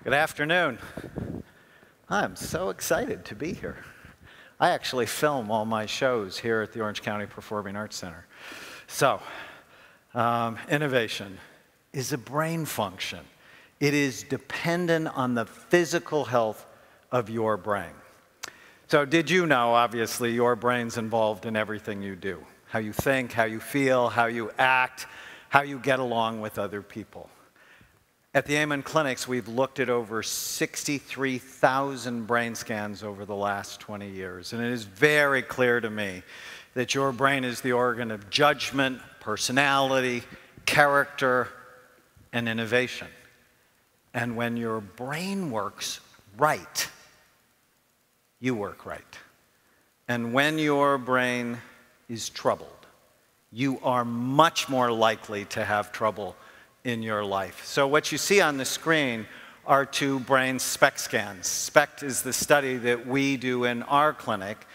Good afternoon. I'm so excited to be here. I actually film all my shows here at the Orange County Performing Arts Center. So, innovation is a brain function. It is dependent on the physical health of your brain. So did you know, obviously, your brain's involved in everything you do. How you think, how you feel, how you act, how you get along with other people. At the Amen Clinics, we've looked at over 63,000 brain scans over the last 20 years, and it is very clear to me that your brain is the organ of judgment, personality, character, and innovation. And when your brain works right, you work right. And when your brain is troubled, you are much more likely to have trouble in your life. So what you see on the screen are two brain SPECT scans. SPECT is the study that we do in our clinic.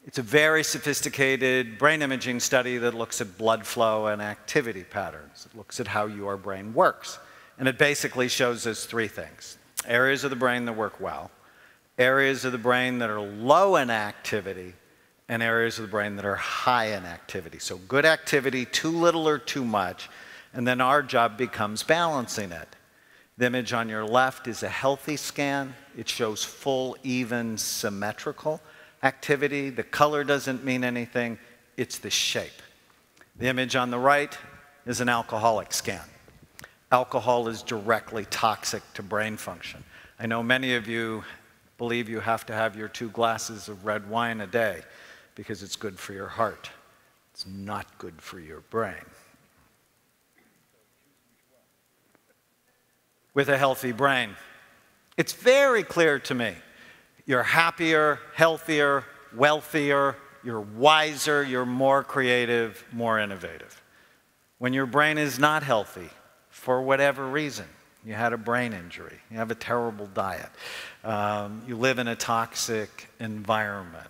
It's a very sophisticated brain imaging study that looks at blood flow and activity patterns. It looks at how your brain works. And it basically shows us three things: areas of the brain that work well, areas of the brain that are low in activity, and areas of the brain that are high in activity. So good activity, too little or too much, and then our job becomes balancing it. The image on your left is a healthy scan. It shows full, even, symmetrical activity. The color doesn't mean anything, it's the shape. The image on the right is an alcoholic scan. Alcohol is directly toxic to brain function. I know many of you believe you have to have your 2 glasses of red wine a day because it's good for your heart. It's not good for your brain. With a healthy brain, it's very clear to me. You're happier, healthier, wealthier, you're wiser, you're more creative, more innovative. When your brain is not healthy, for whatever reason, you had a brain injury, you have a terrible diet, you live in a toxic environment,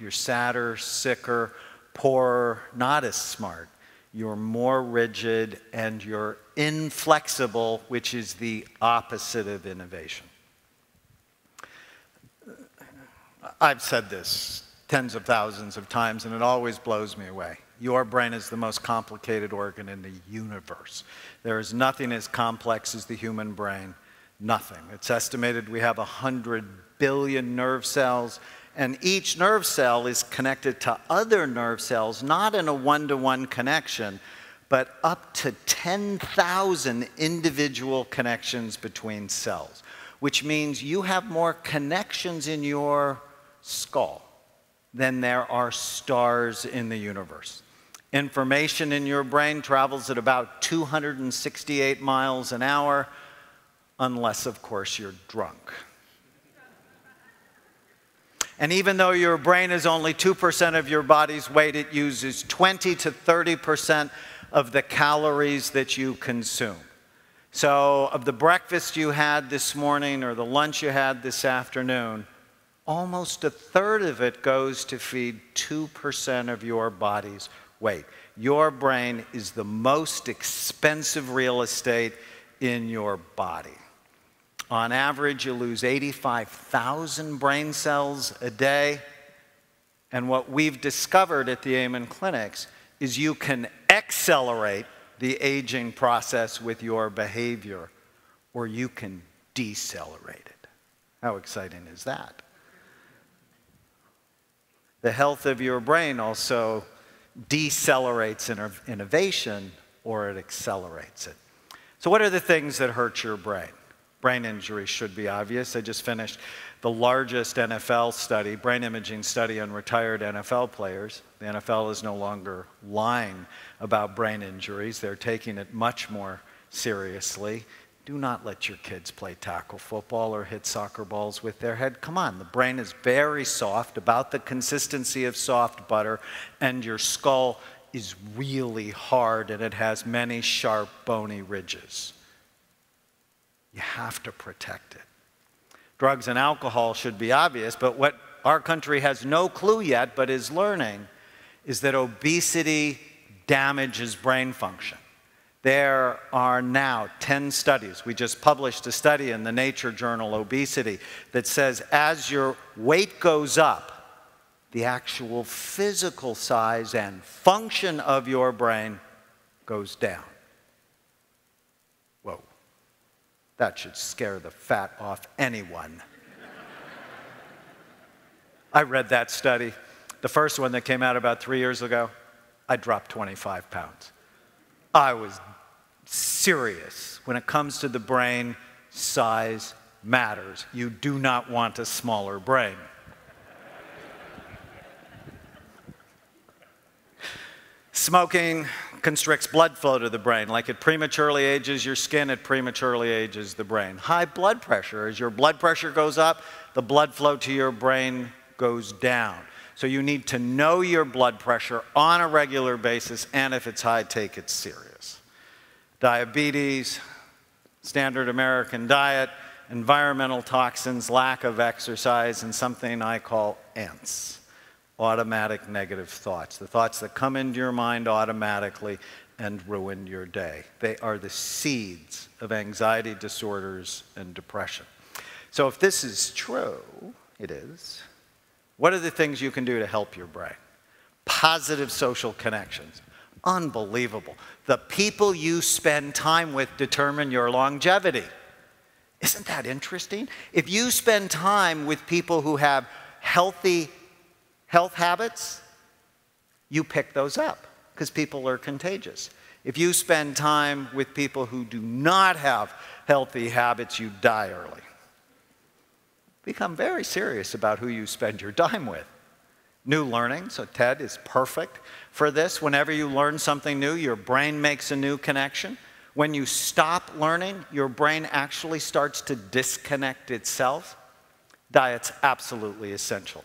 you're sadder, sicker, poorer, not as smart, you're more rigid, and you're inflexible, which is the opposite of innovation. I've said this tens of thousands of times, and it always blows me away. Your brain is the most complicated organ in the universe. There is nothing as complex as the human brain, nothing. It's estimated we have 100 billion nerve cells, and each nerve cell is connected to other nerve cells, not in a one-to-one connection, but up to 10,000 individual connections between cells, which means you have more connections in your skull than there are stars in the universe. Information in your brain travels at about 268 miles an hour, unless, of course, you're drunk. And even though your brain is only 2% of your body's weight, it uses 20 to 30% of the calories that you consume. So of the breakfast you had this morning or the lunch you had this afternoon, almost a third of it goes to feed 2% of your body's weight. Your brain is the most expensive real estate in your body. On average, you lose 85,000 brain cells a day. And what we've discovered at the Amen Clinics is you can accelerate the aging process with your behavior, or you can decelerate it. How exciting is that? The health of your brain also decelerates innovation, or it accelerates it. So what are the things that hurt your brain? Brain injury should be obvious. I just finished the largest NFL study, brain imaging study on retired NFL players. The NFL is no longer lying about brain injuries. They're taking it much more seriously. Do not let your kids play tackle football or hit soccer balls with their head. Come on, the brain is very soft, about the consistency of soft butter, and your skull is really hard, and it has many sharp, bony ridges. You have to protect it. Drugs and alcohol should be obvious, but what our country has no clue yet, but is learning, is that obesity damages brain function. There are now 10 studies. We just published a study in the Nature journal, Obesity, that says as your weight goes up, the actual physical size and function of your brain goes down. Whoa. That should scare the fat off anyone. I read that study. The first one that came out about 3 years ago, I dropped 25 pounds. I was serious. When it comes to the brain, size matters. You do not want a smaller brain. Smoking constricts blood flow to the brain. Like it prematurely ages your skin, it prematurely ages the brain. High blood pressure, as your blood pressure goes up, the blood flow to your brain goes down. So you need to know your blood pressure on a regular basis, and if it's high, take it serious. Diabetes, standard American diet, environmental toxins, lack of exercise, and something I call ANTS, automatic negative thoughts, the thoughts that come into your mind automatically and ruin your day. They are the seeds of anxiety disorders and depression. So if this is true, it is, what are the things you can do to help your brain? Positive social connections. Unbelievable. The people you spend time with determine your longevity. Isn't that interesting? If you spend time with people who have healthy health habits, you pick those up because people are contagious. If you spend time with people who do not have healthy habits, you die early. Become very serious about who you spend your time with. New learning, so TED is perfect for this. Whenever you learn something new, your brain makes a new connection. When you stop learning, your brain actually starts to disconnect itself. Diet's absolutely essential.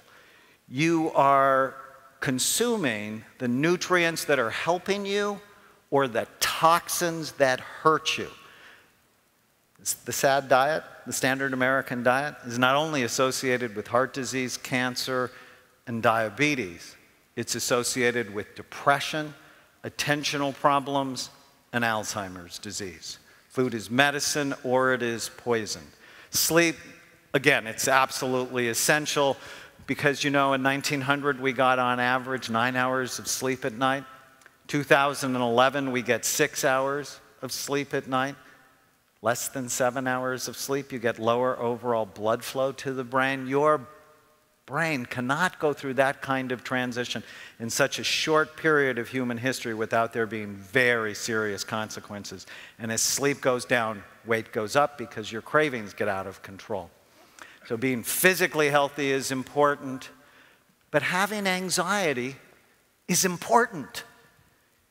You are consuming the nutrients that are helping you or the toxins that hurt you. The SAD diet, the standard American diet, is not only associated with heart disease, cancer, and diabetes. It's associated with depression, attentional problems, and Alzheimer's disease. Food is medicine or it is poison. Sleep, again, it's absolutely essential because, you know, in 1900 we got on average 9 hours of sleep at night. 2011 we get 6 hours of sleep at night. Less than 7 hours of sleep, you get lower overall blood flow to the brain. Your brain cannot go through that kind of transition in such a short period of human history without there being very serious consequences. And as sleep goes down, weight goes up because your cravings get out of control. So being physically healthy is important, but having anxiety is important.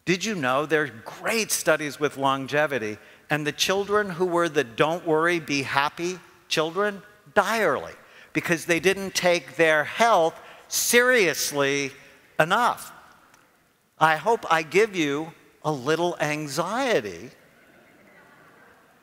Did you know there are great studies with longevity, and the children who were the don't worry, be happy children die early because they didn't take their health seriously enough. I hope I give you a little anxiety.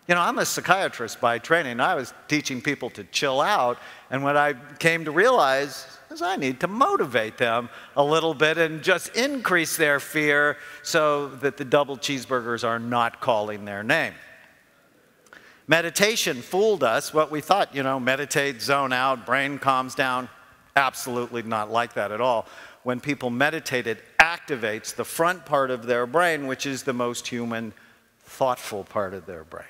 You know, I'm a psychiatrist by training. I was teaching people to chill out, and what I came to realize is I need to motivate them a little bit and just increase their fear so that the double cheeseburgers are not calling their name. Meditation fooled us. What we thought, you know, meditate, zone out, brain calms down. Absolutely not like that at all. When people meditate, it activates the front part of their brain, which is the most human, thoughtful part of their brain.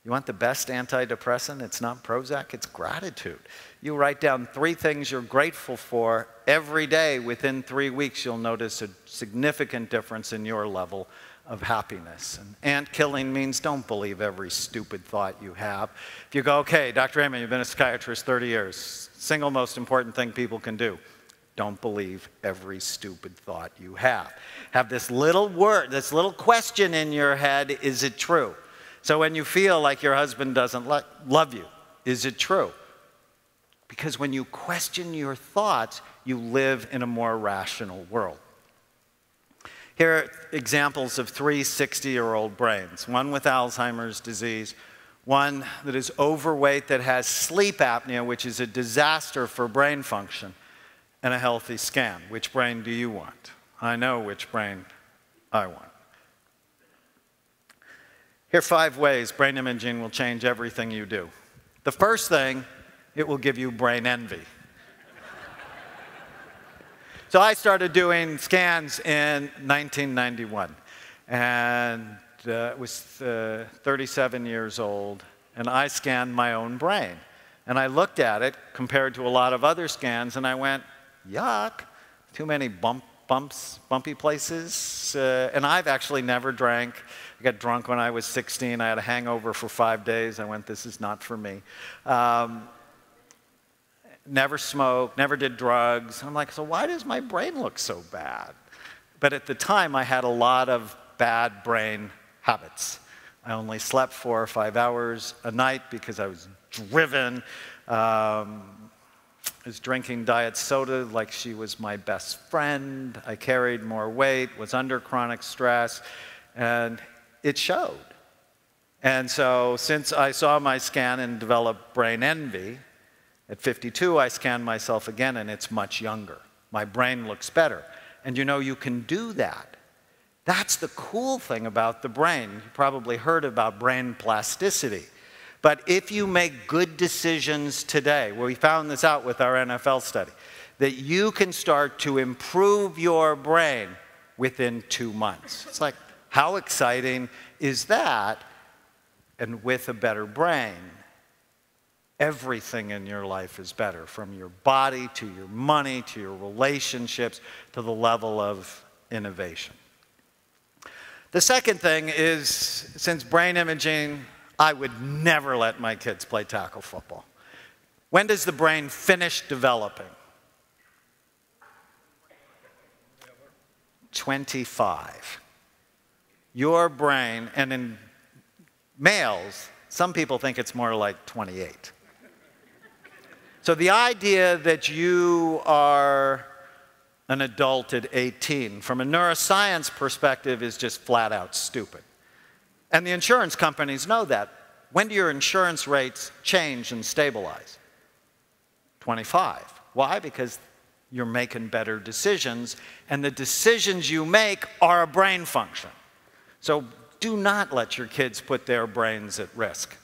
You want the best antidepressant? It's not Prozac, it's gratitude. You write down 3 things you're grateful for every day. Within 3 weeks, you'll notice a significant difference in your level of happiness. And ant killing means don't believe every stupid thought you have. If you go, okay, Dr. Amen, you've been a psychiatrist 30 years. Single most important thing people can do. Don't believe every stupid thought you have. Have this little word, this little question in your head, is it true? So when you feel like your husband doesn't love you, is it true? Because when you question your thoughts, you live in a more rational world. Here are examples of 3 60-year-old brains. One with Alzheimer's disease, one that is overweight that has sleep apnea, which is a disaster for brain function, and a healthy scan. Which brain do you want? I know which brain I want. Here are 5 ways brain imaging will change everything you do. The first thing, it will give you brain envy. So I started doing scans in 1991, and was 37 years old, and I scanned my own brain. And I looked at it compared to a lot of other scans, and I went, yuck, too many bumpy places. And I've actually never drank. I got drunk when I was 16. I had a hangover for 5 days. I went, this is not for me. Never smoked, never did drugs. I'm like, so why does my brain look so bad? But at the time, I had a lot of bad brain habits. I only slept 4 or 5 hours a night because I was driven. I was drinking diet soda like she was my best friend. I carried more weight, was under chronic stress, and it showed. And so since I saw my scan and developed brain envy, at 52, I scanned myself again, and it's much younger. My brain looks better. And you know, you can do that. That's the cool thing about the brain. You probably heard about brain plasticity. But if you make good decisions today, well, we found this out with our NFL study, that you can start to improve your brain within 2 months. It's like, how exciting is that? And with a better brain, everything in your life is better, from your body to your money to your relationships to the level of innovation. The second thing is, since brain imaging, I would never let my kids play tackle football. When does the brain finish developing? 25. Your brain, and in males, some people think it's more like 28. So the idea that you are an adult at 18, from a neuroscience perspective, is just flat out stupid. And the insurance companies know that. When do your insurance rates change and stabilize? 25. Why? Because you're making better decisions, and the decisions you make are a brain function. So do not let your kids put their brains at risk.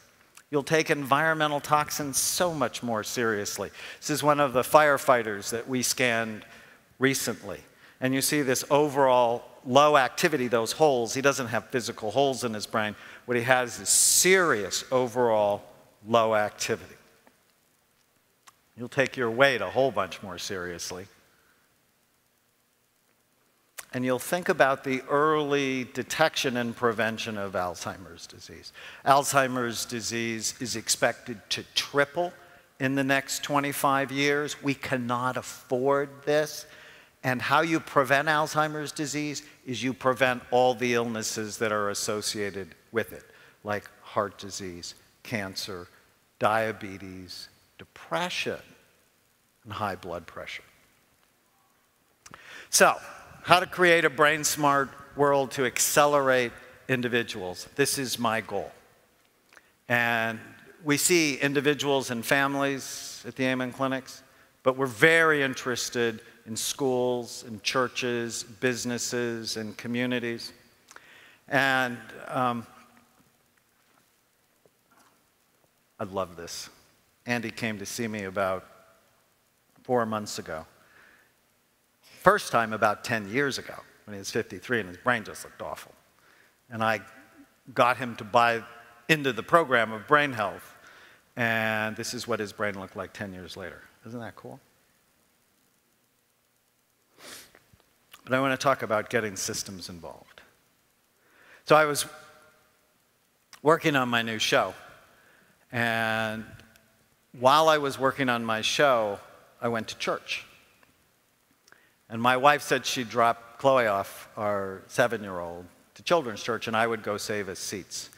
You'll take environmental toxins so much more seriously. This is one of the firefighters that we scanned recently. And you see this overall low activity, those holes. He doesn't have physical holes in his brain. What he has is serious overall low activity. You'll take your weight a whole bunch more seriously. And you'll think about the early detection and prevention of Alzheimer's disease. Alzheimer's disease is expected to triple in the next 25 years. We cannot afford this. And how you prevent Alzheimer's disease is you prevent all the illnesses that are associated with it, like heart disease, cancer, diabetes, depression, and high blood pressure. So, how to create a brain-smart world to accelerate individuals. This is my goal. And we see individuals and families at the Amen clinics, but we're very interested in schools, in churches, businesses, and communities. And I love this. Andy came to see me about 4 months ago. First time about 10 years ago, when he was 53, and his brain just looked awful. And I got him to buy into the program of brain health, and this is what his brain looked like 10 years later. Isn't that cool? But I want to talk about getting systems involved. So I was working on my new show, and while I was working on my show, I went to church. And my wife said she'd drop Chloe off, our 7-year-old, to children's church, and I would go save us seats.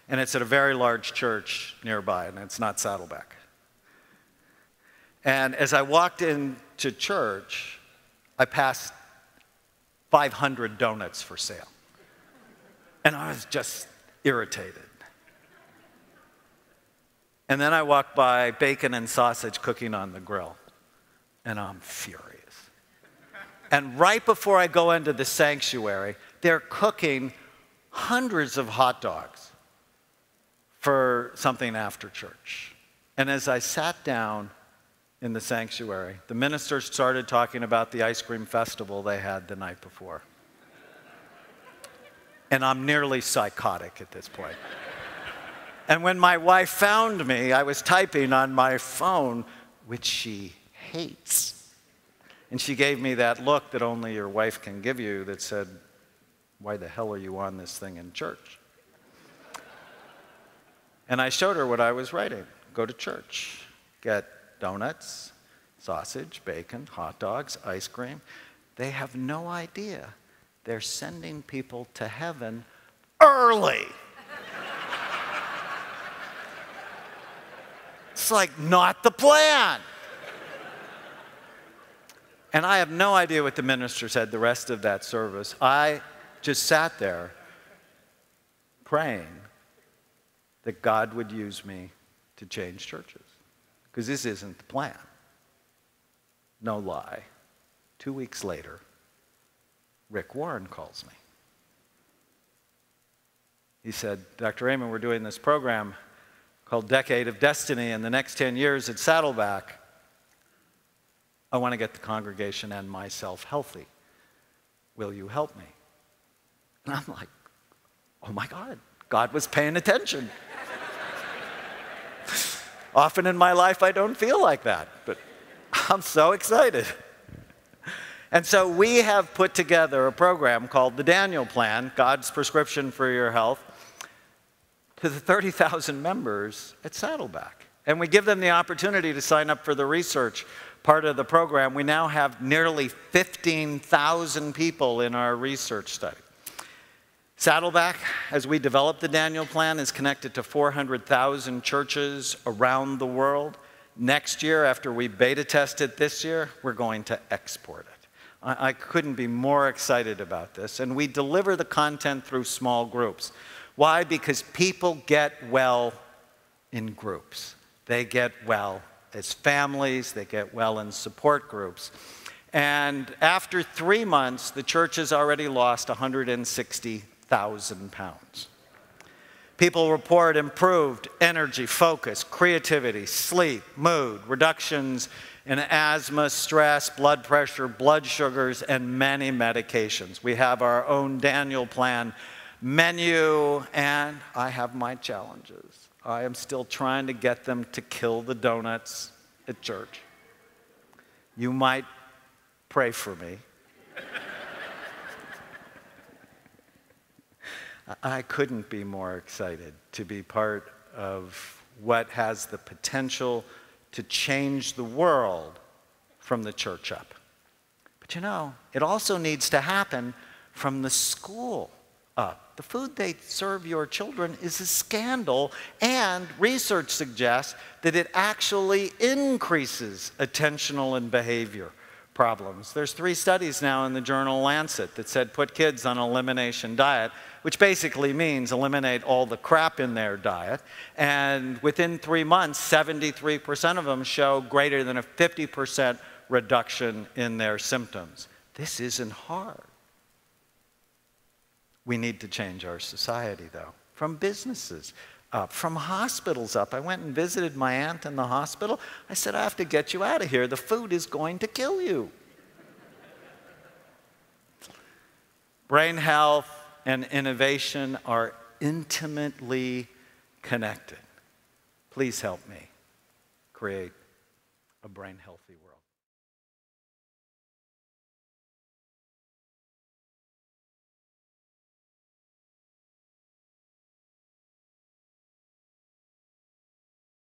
And it's at a very large church nearby, and it's not Saddleback. And as I walked into church, I passed 500 donuts for sale. And I was just irritated. And then I walked by bacon and sausage cooking on the grill, and I'm furious. And right before I go into the sanctuary, they're cooking hundreds of hot dogs for something after church. And as I sat down in the sanctuary, the minister started talking about the ice cream festival they had the night before. And I'm nearly psychotic at this point. And when my wife found me, I was typing on my phone, which she hates. And she gave me that look that only your wife can give you that said, why the hell are you on this thing in church? And I showed her what I was writing. Go to church. Get donuts, sausage, bacon, hot dogs, ice cream. They have no idea. They're sending people to heaven early. It's like not the plan. And I have no idea what the minister said the rest of that service. I just sat there praying that God would use me to change churches. Because this isn't the plan. No lie. 2 weeks later, Rick Warren calls me. He said, Dr. Raymond, we're doing this program called Decade of Destiny in the next 10 years at Saddleback. I want to get the congregation and myself healthy. Will you help me? And I'm like, oh my God, God was paying attention. Often in my life, I don't feel like that, but I'm so excited. And so we have put together a program called the Daniel Plan, God's Prescription for Your Health, to the 30,000 members at Saddleback. And we give them the opportunity to sign up for the research part of the program. We now have nearly 15,000 people in our research study. Saddleback, as we develop the Daniel Plan, is connected to 400,000 churches around the world. Next year, after we beta test it this year, we're going to export it. I couldn't be more excited about this. And we deliver the content through small groups. Why? Because people get well in groups. They get well as families. They get well in support groups. And after 3 months, the church has already lost 160,000 pounds. People report improved energy, focus, creativity, sleep, mood, reductions in asthma, stress, blood pressure, blood sugars, and many medications. We have our own Daniel Plan menu, and I have my challenges. I am still trying to get them to kill the donuts at church. You might pray for me. I couldn't be more excited to be part of what has the potential to change the world from the church up. But you know, it also needs to happen from the school up. The food they serve your children is a scandal, and research suggests that it actually increases attentional and behavior problems. There's 3 studies now in the journal Lancet that said put kids on an elimination diet, which basically means eliminate all the crap in their diet. And within 3 months, 73% of them show greater than a 50% reduction in their symptoms. This isn't hard. We need to change our society, though, from businesses up, from hospitals up. I went and visited my aunt in the hospital. I said, I have to get you out of here. The food is going to kill you. Brain health and innovation are intimately connected. Please help me create a brain healthy world.